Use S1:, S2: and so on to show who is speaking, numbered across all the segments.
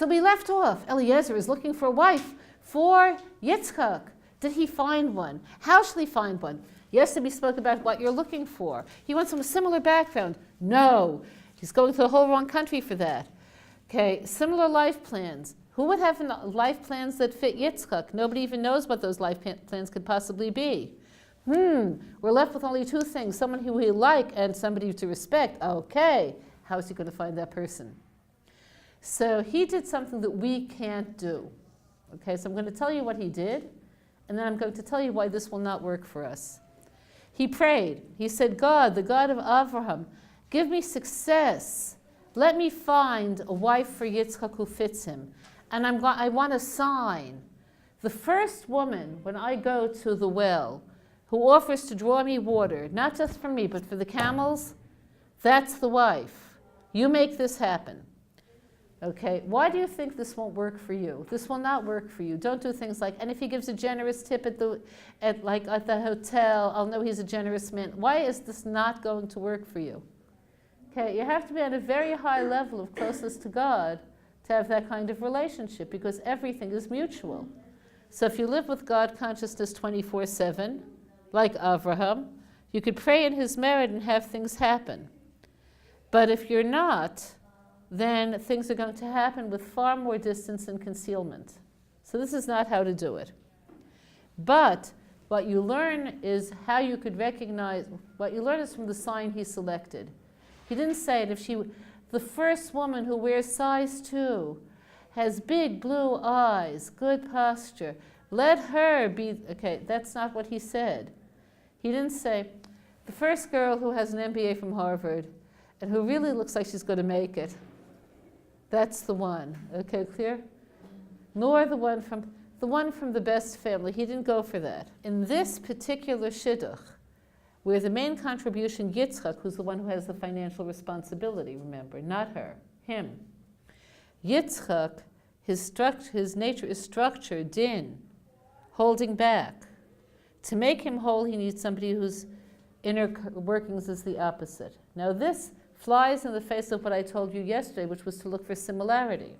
S1: So we left off. Eliezer is looking for a wife for Yitzchak. Did he find one? How shall he find one? Yesterday we spoke about what you're looking for. He wants a similar background. No, he's going to the whole wrong country for that. Okay, similar life plans. Who would have life plans that fit Yitzchak? Nobody even knows what those life plans could possibly be. We're left with only two things, someone who we like and somebody to respect. Okay, how is he going to find that person? So he did something that we can't do. Okay, so I'm going to tell you what he did, and then I'm going to tell you why this will not work for us. He prayed. He said, God, the God of Abraham, give me success. Let me find a wife for Yitzchak who fits him. And I want a sign. The first woman, when I go to the well, who offers to draw me water, not just for me, but for the camels, that's the wife. You make this happen. Okay, why do you think this won't work for you? This will not work for you. Don't do things like, and if he gives a generous tip at the hotel, I'll know he's a generous man. Why is this not going to work for you? Okay, you have to be at a very high level of closeness to God to have that kind of relationship, because everything is mutual. So if you live with God consciousness 24/7, like Avraham, you could pray in his merit and have things happen. But if you're not, then things are going to happen with far more distance and concealment. So this is not how to do it. But what you learn is how you could recognize, what you learn is from the sign he selected. He didn't say it if the first woman who wears size 2, has big blue eyes, good posture, let her be, okay, that's not what he said. He didn't say, the first girl who has an MBA from Harvard and who really looks like she's going to make it, that's the one. Okay, clear? Nor the one from the best family. He didn't go for that. In this particular shidduch, where the main contribution, Yitzchak, who's the one who has the financial responsibility, remember, not her, him. Yitzchak, his nature is structure, din, holding back. To make him whole, he needs somebody whose inner workings is the opposite. Now this flies in the face of what I told you yesterday, which was to look for similarity.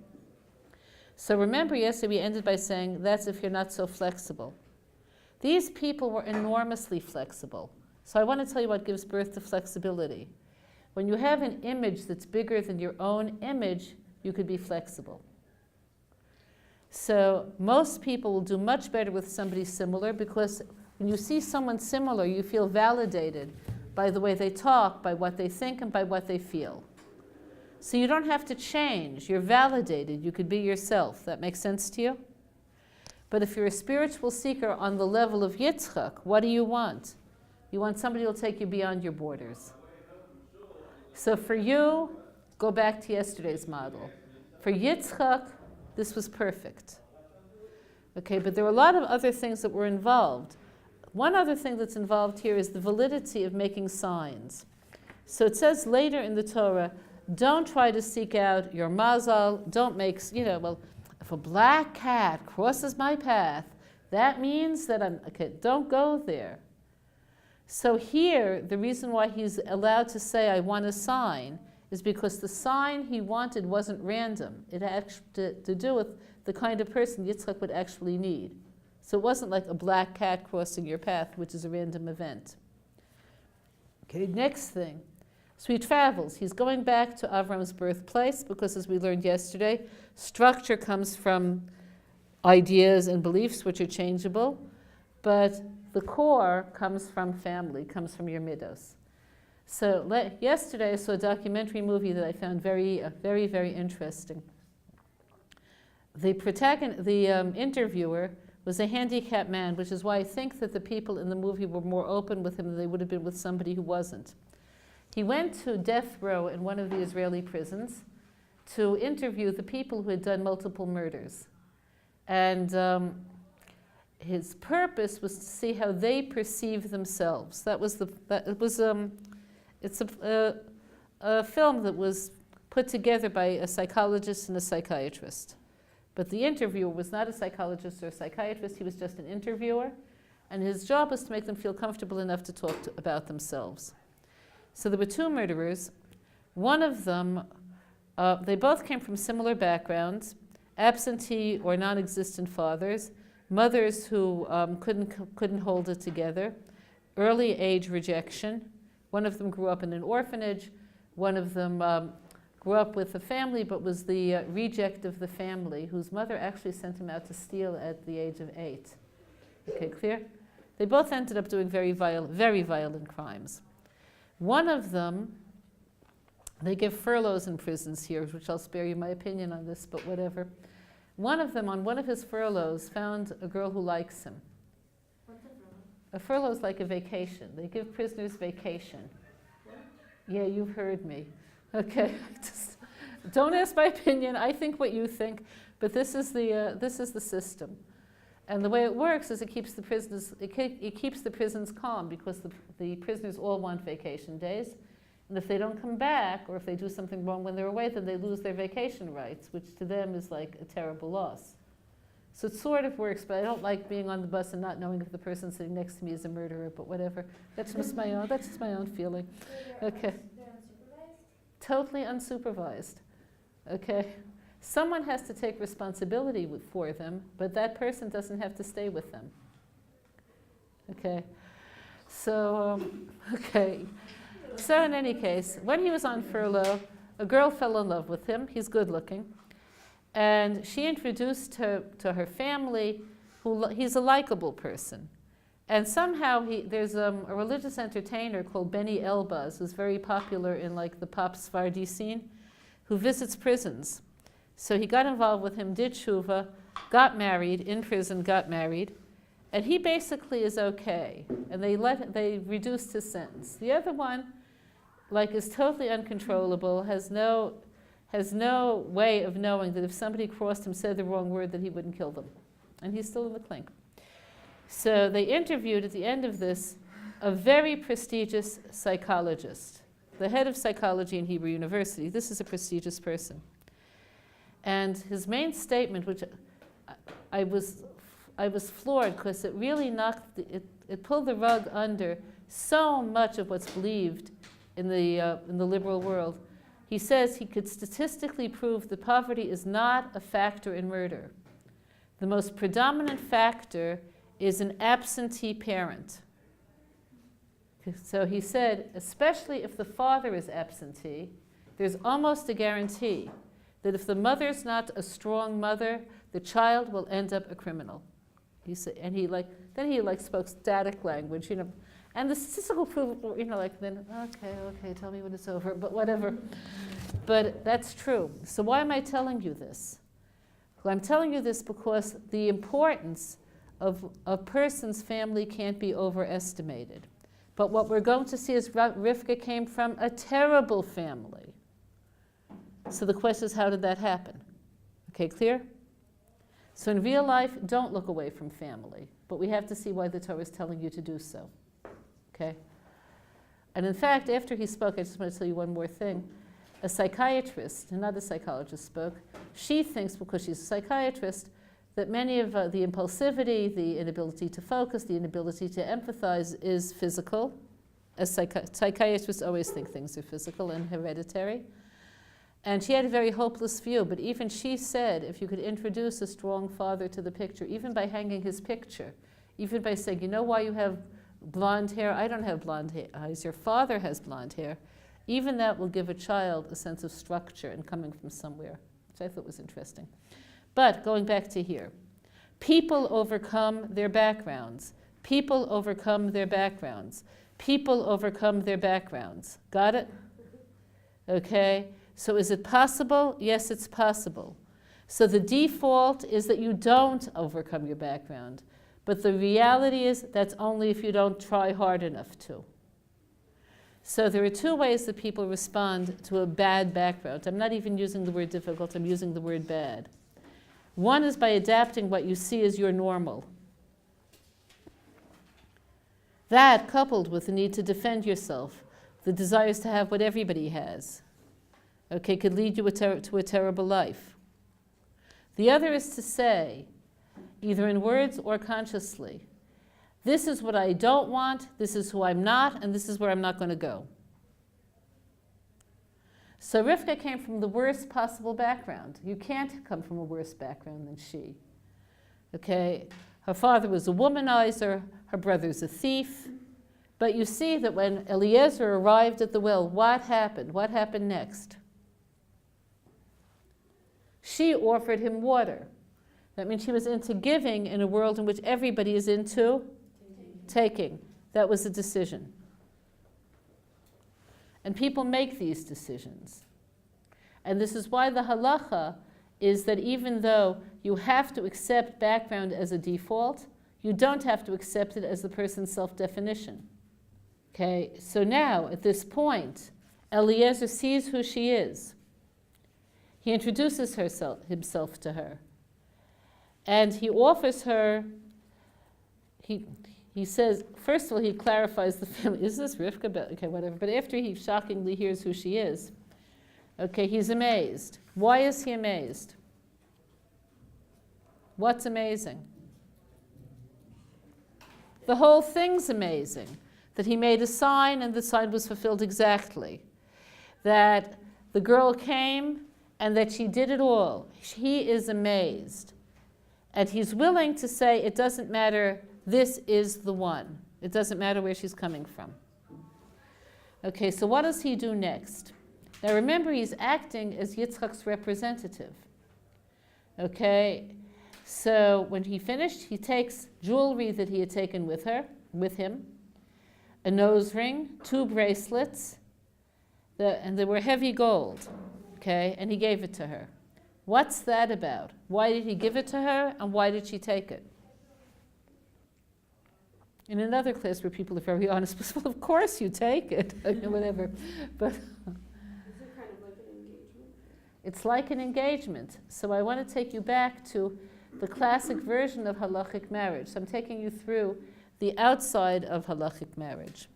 S1: So remember yesterday we ended by saying that's if you're not so flexible. These people were enormously flexible. So I want to tell you what gives birth to flexibility. When you have an image that's bigger than your own image, you could be flexible. So most people will do much better with somebody similar, because when you see someone similar, you feel validated by the way they talk, by what they think, and by what they feel. So you don't have to change. You're validated. You could be yourself. That makes sense to you? But if you're a spiritual seeker on the level of Yitzchak, what do you want? You want somebody who will take you beyond your borders. So for you, go back to yesterday's model. For Yitzchak, this was perfect. Okay, but there were a lot of other things that were involved. One other thing that's involved here is the validity of making signs. So it says later in the Torah, don't try to seek out your mazal, don't make, well, if a black cat crosses my path, that means that okay, don't go there. So here, the reason why he's allowed to say, I want a sign, is because the sign he wanted wasn't random. It had to do with the kind of person Yitzchak would actually need. So it wasn't like a black cat crossing your path, which is a random event. Okay, next thing. So he travels. He's going back to Avram's birthplace because, as we learned yesterday, structure comes from ideas and beliefs which are changeable, but the core comes from family, comes from your middos. So yesterday I saw a documentary movie that I found very, very interesting. The interviewer was a handicapped man, which is why I think that the people in the movie were more open with him than they would have been with somebody who wasn't. He went to death row in one of the Israeli prisons to interview the people who had done multiple murders. And his purpose was to see how they perceive themselves. It's a film that was put together by a psychologist and a psychiatrist. But the interviewer was not a psychologist or a psychiatrist, he was just an interviewer. And his job was to make them feel comfortable enough to talk about themselves. So there were two murderers. One of them, they both came from similar backgrounds. absentee or non-existent fathers, mothers who couldn't hold it together, early age rejection. One of them grew up in an orphanage. One of them grew up with a family but was the reject of the family, whose mother actually sent him out to steal at the age of 8. Okay, clear? They both ended up doing very violent crimes. One of them, they give furloughs in prisons here, which I'll spare you my opinion on this, but whatever. One of them, on one of his furloughs, found a girl who likes him.
S2: What's a furlough?
S1: A furlough is like a vacation. They give prisoners vacation.
S2: What?
S1: Yeah, you've heard me. Okay, just don't ask my opinion. I think what you think, but this is the system. And the way it works is it keeps the prisons calm, because the prisoners all want vacation days. And if they don't come back, or if they do something wrong when they're away, then they lose their vacation rights, which to them is like a terrible loss. So it sort of works, but I don't like being on the bus and not knowing if the person sitting next to me is a murderer, but whatever. That's just my own feeling. Okay.
S2: They're unsupervised?
S1: Totally unsupervised. Okay. Someone has to take responsibility for them, but that person doesn't have to stay with them. Okay. So, So in any case, when he was on furlough, a girl fell in love with him. He's good looking. And she introduced her to her family. He's a likable person. And somehow there's a religious entertainer called Benny Elbaz, who's very popular in like the pop Sephardi scene, who visits prisons. So he got involved with him, did tshuva, got married, in prison, got married. And he basically is okay. And they reduced his sentence. The other one, is totally uncontrollable, has no way of knowing that if somebody crossed him, said the wrong word, that he wouldn't kill them. And he's still in the clink. So they interviewed, at the end of this, a very prestigious psychologist, the head of psychology in Hebrew University. This is a prestigious person. And his main statement, which I was floored, because it really it pulled the rug under so much of what's believed in the liberal world. He says he could statistically prove that poverty is not a factor in murder. The most predominant factor is an absentee parent. So he said, especially if the father is absentee, there's almost a guarantee that if the mother's not a strong mother, the child will end up a criminal. He said, and he spoke static language, and the statistical proof, then okay, tell me when it's over, but whatever. But that's true. So why am I telling you this? Well, I'm telling you this because the importance of a person's family can't be overestimated. But what we're going to see is Rivka came from a terrible family. So the question is, how did that happen? Okay, clear? So in real life, don't look away from family. But we have to see why the Torah is telling you to do so. Okay? And in fact, after he spoke, I just want to tell you one more thing. A psychiatrist, not a psychologist, spoke. She thinks, because she's a psychiatrist, that many of the impulsivity, the inability to focus, the inability to empathize is physical. As psychiatrists always think things are physical and hereditary. And she had a very hopeless view, but even she said, if you could introduce a strong father to the picture, even by hanging his picture, even by saying, you know why you have blonde hair? I don't have blonde eyes. Your father has blonde hair. Even that will give a child a sense of structure and coming from somewhere, which I thought was interesting. But going back to here, people overcome their backgrounds. People overcome their backgrounds. People overcome their backgrounds. Got it? Okay? So is it possible? Yes, it's possible. So the default is that you don't overcome your background. But the reality is that's only if you don't try hard enough to. So there are two ways that people respond to a bad background. I'm not even using the word difficult, I'm using the word bad. One is by adapting what you see as your normal. That, coupled with the need to defend yourself, the desires to have what everybody has, okay, could lead you to a terrible life. The other is to say, either in words or consciously, this is what I don't want, this is who I'm not, and this is where I'm not going to go. So Rivka came from the worst possible background. You can't come from a worse background than she. Okay? Her father was a womanizer, her brother's a thief. But you see that when Eliezer arrived at the well, what happened? What happened next? She offered him water. That means she was into giving in a world in which everybody is into taking. That was a decision. And people make these decisions. And this is why the halacha is that even though you have to accept background as a default, you don't have to accept it as the person's self-definition. Okay, so now at this point, Eliezer sees who she is. He introduces himself to her. And he offers her, he says, first of all, he clarifies the family. Is this Rivka? Okay, whatever. But after he shockingly hears who she is, okay, he's amazed. Why is he amazed? What's amazing? The whole thing's amazing. That he made a sign and the sign was fulfilled exactly. That the girl came and that she did it all. He is amazed. And he's willing to say, it doesn't matter, this is the one. It doesn't matter where she's coming from. Okay, so what does he do next? Now remember, he's acting as Yitzchak's representative. Okay, so when he finished, he takes jewelry that he had taken with him, a nose ring, 2 bracelets, and they were heavy gold. Okay, and he gave it to her. What's that about? Why did he give it to her, and why did she take it? In another class where people are very honest, well, of course you take it, whatever. But
S2: Is it kind of like an engagement?
S1: it's like an engagement. So I want to take you back to the classic version of halachic marriage. So I'm taking you through the outside of halachic marriage.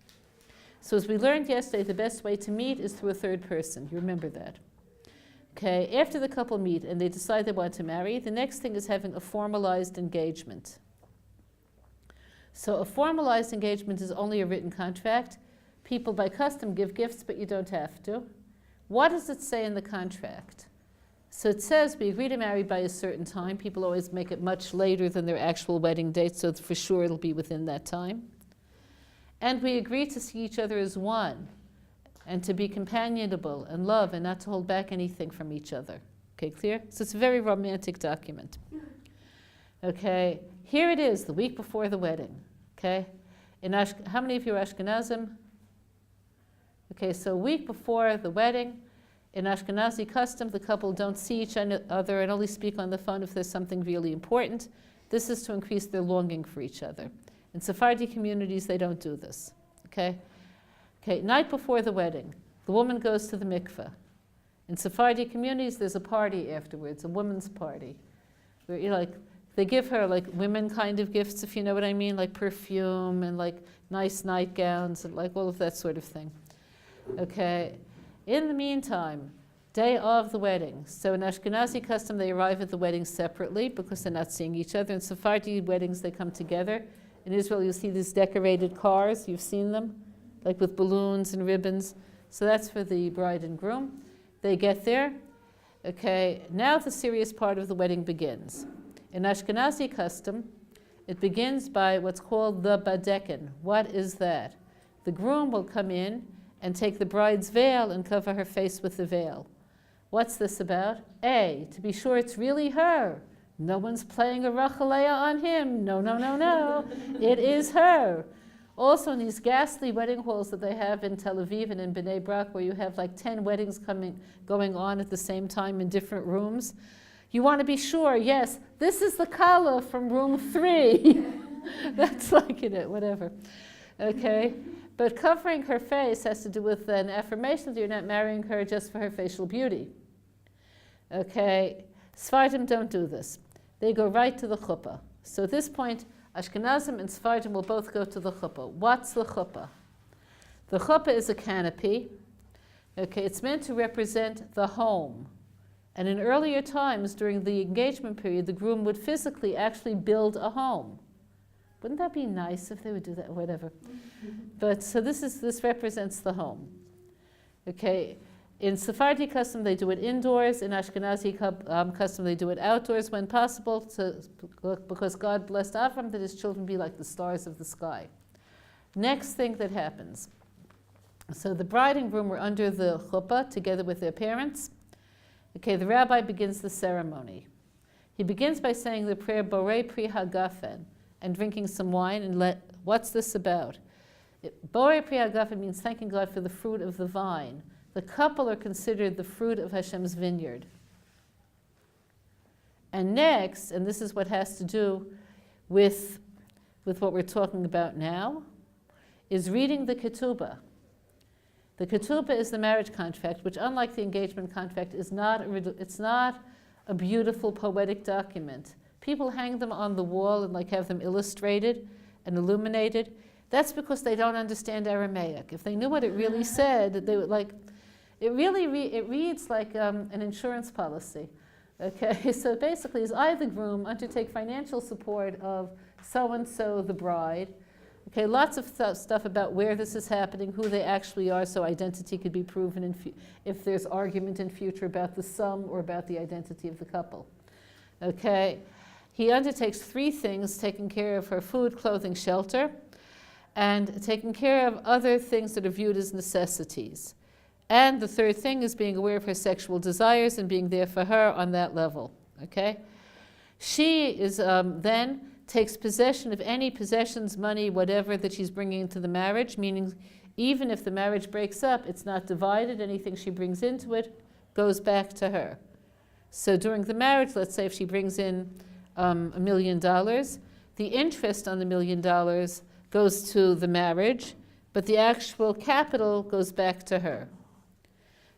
S1: So as we learned yesterday, the best way to meet is through a third person. You remember that. Okay, after the couple meet and they decide they want to marry, the next thing is having a formalized engagement. So a formalized engagement is only a written contract. People by custom give gifts, but you don't have to. What does it say in the contract? So it says we agree to marry by a certain time. People always make it much later than their actual wedding date, so for sure it'll be within that time. And we agree to see each other as one, and to be companionable and love, and not to hold back anything from each other. Okay, clear? So it's a very romantic document. Okay, here it is, the week before the wedding. Okay, how many of you are Ashkenazim? Okay, so a week before the wedding, in Ashkenazi custom, the couple don't see each other and only speak on the phone if there's something really important. This is to increase their longing for each other. In Sephardi communities, they don't do this. Okay. Okay, night before the wedding, the woman goes to the mikveh. In Sephardi communities, there's a party afterwards, a women's party, where they give her like women kind of gifts, if you know what I mean, like perfume and like nice nightgowns and like all of that sort of thing. Okay, in the meantime, day of the wedding. So in Ashkenazi custom, they arrive at the wedding separately because they're not seeing each other. In Sephardi weddings, they come together. In Israel, you'll see these decorated cars. You've seen them, like with balloons and ribbons. So that's for the bride and groom. They get there. Okay, now the serious part of the wedding begins. In Ashkenazi custom, it begins by what's called the badekin. What is that? The groom will come in and take the bride's veil and cover her face with the veil. What's this about? To be sure it's really her. No one's playing a rachaleya on him. No, no, no, no. It is her. Also in these ghastly wedding halls that they have in Tel Aviv and in Bnei Brak, where you have like 10 weddings going on at the same time in different rooms, you want to be sure, yes, this is the kala from room 3. That's like it, whatever. Okay? But covering her face has to do with an affirmation that you're not marrying her just for her facial beauty. Okay? Sephardim don't do this. They go right to the chuppah. So at this point, Ashkenazim and Sephardim will both go to the chuppah. What's the chuppah? The chuppah is a canopy. Okay, it's meant to represent the home. And in earlier times, during the engagement period, the groom would physically actually build a home. Wouldn't that be nice if they would do that? Whatever. But so this represents the home. Okay, In Sephardi custom, they do it indoors. In Ashkenazi custom, they do it outdoors when possible, because God blessed Avram that his children be like the stars of the sky. Next thing that happens. So the bride and groom were under the chuppah together with their parents. Okay, the rabbi begins the ceremony. He begins by saying the prayer Borei Pri Hagafen and drinking some wine. And what's this about? Borei Pri Hagafen means thanking God for the fruit of the vine. The couple are considered the fruit of Hashem's vineyard. And next, and this is what has to do with what we're talking about now, is reading the ketubah. The ketubah is the marriage contract, which, unlike the engagement contract, it's not a beautiful poetic document. People hang them on the wall and have them illustrated and illuminated. That's because they don't understand Aramaic. If they knew what it really said, they would it reads like an insurance policy. Okay, so basically, as I, the groom, undertake financial support of so-and-so, the bride. Okay, lots of stuff about where this is happening, who they actually are, so identity could be proven if there's argument in future about the sum or about the identity of the couple. Okay, he undertakes 3 things: taking care of her food, clothing, shelter, and taking care of other things that are viewed as necessities. And the 3rd thing is being aware of her sexual desires and being there for her on that level. Okay, she is then takes possession of any possessions, money, whatever that she's bringing into the marriage, meaning even if the marriage breaks up, it's not divided. Anything she brings into it goes back to her. So during the marriage, let's say if she brings in $1 million, the interest on the $1 million goes to the marriage, but the actual capital goes back to her.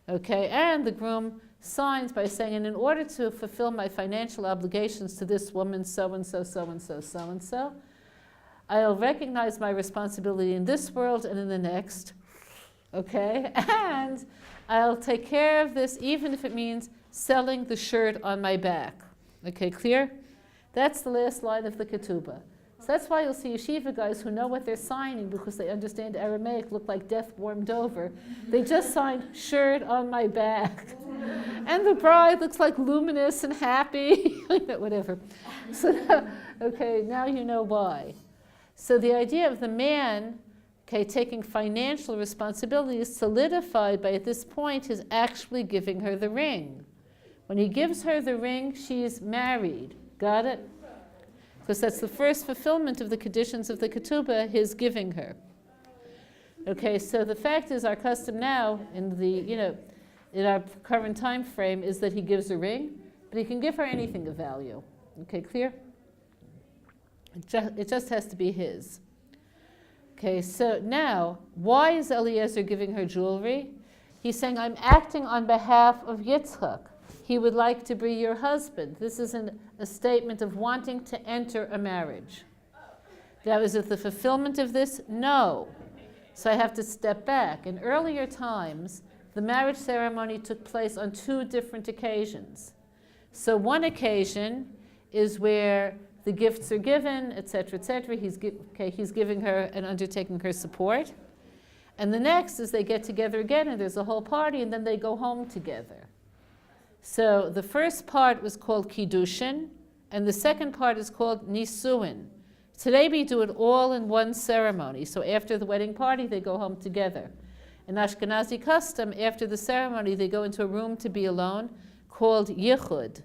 S1: Okay, and the groom signs by saying, and in order to fulfill my financial obligations to this woman, so-and-so, so-and-so, so-and-so, I'll recognize my responsibility in this world and in the next, okay? And I'll take care of this even if it means selling the shirt on my back. Okay, clear? That's the last line of the ketubah. So that's why you'll see yeshiva guys who know what they're signing because they understand Aramaic look like death warmed over. They just signed shirt on my back. And the bride looks like luminous and happy, whatever. So, okay, now you know why. So the idea of the man, okay, taking financial responsibility is solidified by, at this point, his actually giving her the ring. When he gives her the ring, she's married. Got it? Because that's the first fulfillment of the conditions of the ketubah, his giving her. Okay, so the fact is, our custom now, in our current time frame, is that he gives a ring, but he can give her anything of value. Okay, clear? It just has to be his. Okay, so now, why is Eliezer giving her jewelry? He's saying, I'm acting on behalf of Yitzchak. He would like to be your husband. This is a statement of wanting to enter a marriage. Now, is it the fulfillment of this? No. So I have to step back. In earlier times, the marriage ceremony took place on 2 different occasions. So one occasion is where the gifts are given, etc., etc. He's giving her and undertaking her support. And the next is they get together again, and there's a whole party, and then they go home together. So the first part was called Kiddushin, and the second part is called Nisuin. Today we do it all in one ceremony. So after the wedding party, they go home together. In Ashkenazi custom, after the ceremony, they go into a room to be alone called Yichud.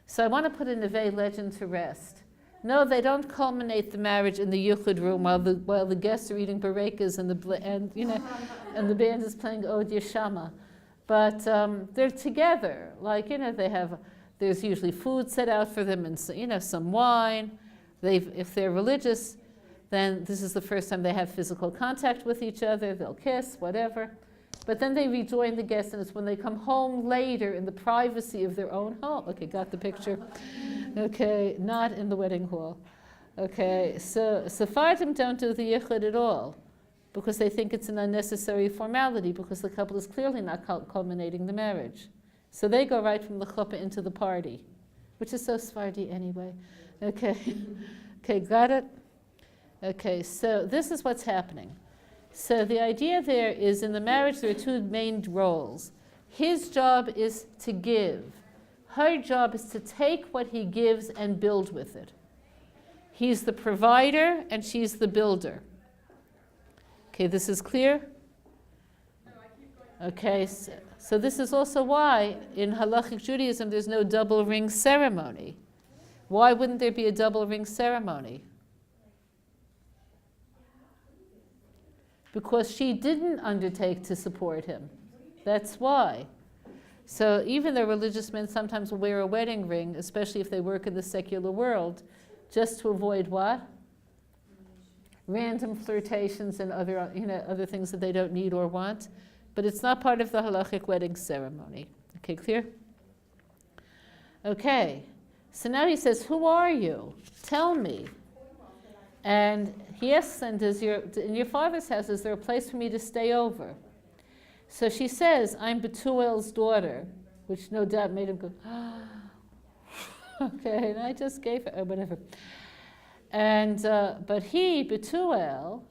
S1: So I want to put a Neve legend to rest. No, they don't culminate the marriage in the Yichud room while the guests are eating berekas and the band is playing Od Yeshama. But they're together, there's usually food set out for them and some wine. If they're religious, then this is the first time they have physical contact with each other. They'll kiss, whatever. But then they rejoin the guests, and it's when they come home later in the privacy of their own home. Okay, got the picture? Okay, not in the wedding hall. Okay, so Sephardim don't do the yichud at all, because they think it's an unnecessary formality, because the couple is clearly not culminating the marriage. So they go right from the chuppah into the party, which is so Sephardi anyway. Okay, okay, got it? Okay, so this is what's happening. So the idea there is in the marriage there are 2 main roles. His job is to give. Her job is to take what he gives and build with it. He's the provider and she's the builder. Okay, this is clear? Okay, so this is also why in halachic Judaism there's no double ring ceremony. Why wouldn't there be a double ring ceremony? Because she didn't undertake to support him. That's why. So even though religious men sometimes will wear a wedding ring, especially if they work in the secular world, just to avoid what? Random flirtations and other things that they don't need or want. But it's not part of the halachic wedding ceremony. Okay, clear? Okay, so now he says, who are you? Tell me. And he asks, and in your father's house, is there a place for me to stay over? So she says, I'm Betuel's daughter, which no doubt made him go, okay, and I just gave her, whatever. And, but he, Betuel,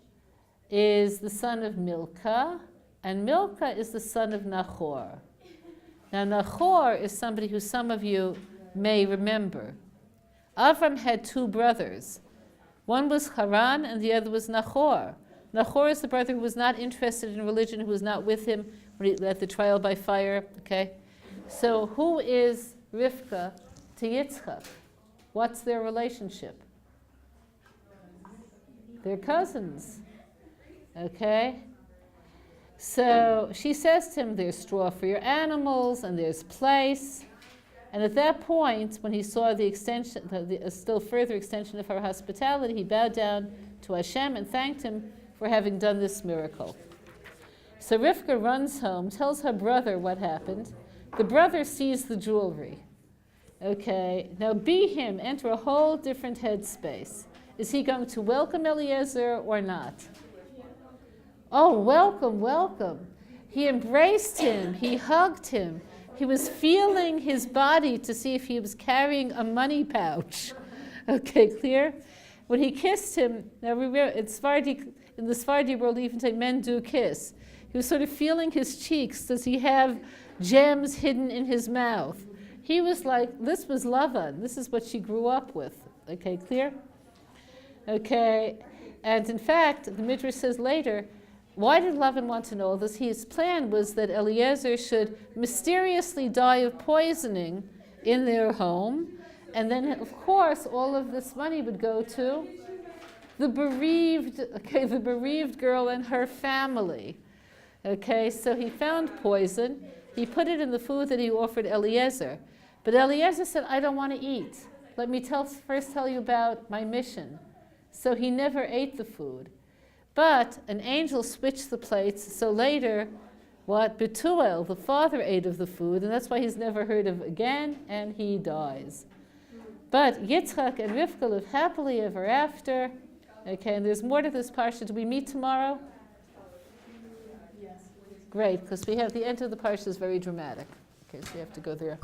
S1: is the son of Milcah, and Milcah is the son of Nahor. Now, Nahor is somebody who some of you may remember. Avram had two brothers. One was Haran and the other was Nahor. Nahor is the brother who was not interested in religion, who was not with him at the trial by fire. Okay? So who is Rivka to Yitzchak? What's their relationship? They're cousins. Okay? So she says to him, there's straw for your animals and there's place. And at that point, when he saw the extension, a still further extension of her hospitality, he bowed down to Hashem and thanked him for having done this miracle. So Rivka runs home, tells her brother what happened. The brother sees the jewelry. Okay, now be him, enter a whole different headspace. Is he going to welcome Eliezer or not? Oh, welcome, welcome. He embraced him, he hugged him. He was feeling his body to see if he was carrying a money pouch. Okay, clear? When he kissed him, now remember, in the Sephardi world, even say men do kiss. He was sort of feeling his cheeks. Does he have gems hidden in his mouth? He was like, this was Lavan. This is what she grew up with. Okay, clear? Okay, and in fact, the Midrash says later, why did Lavan want to know all this? His plan was that Eliezer should mysteriously die of poisoning in their home, and then, of course, all of this money would go to the bereaved girl and her family. Okay, so he found poison. He put it in the food that he offered Eliezer. But Eliezer said, I don't want to eat. Let me first tell you about my mission. So he never ate the food. But an angel switched the plates, so later, Betuel, the father, ate of the food, and that's why he's never heard of again, and he dies. But Yitzchak and Rivka live happily ever after. Okay, and there's more to this parsha. Do we meet tomorrow? Yes. Great, because we have the end of the parsha is very dramatic. Okay, so we have to go there.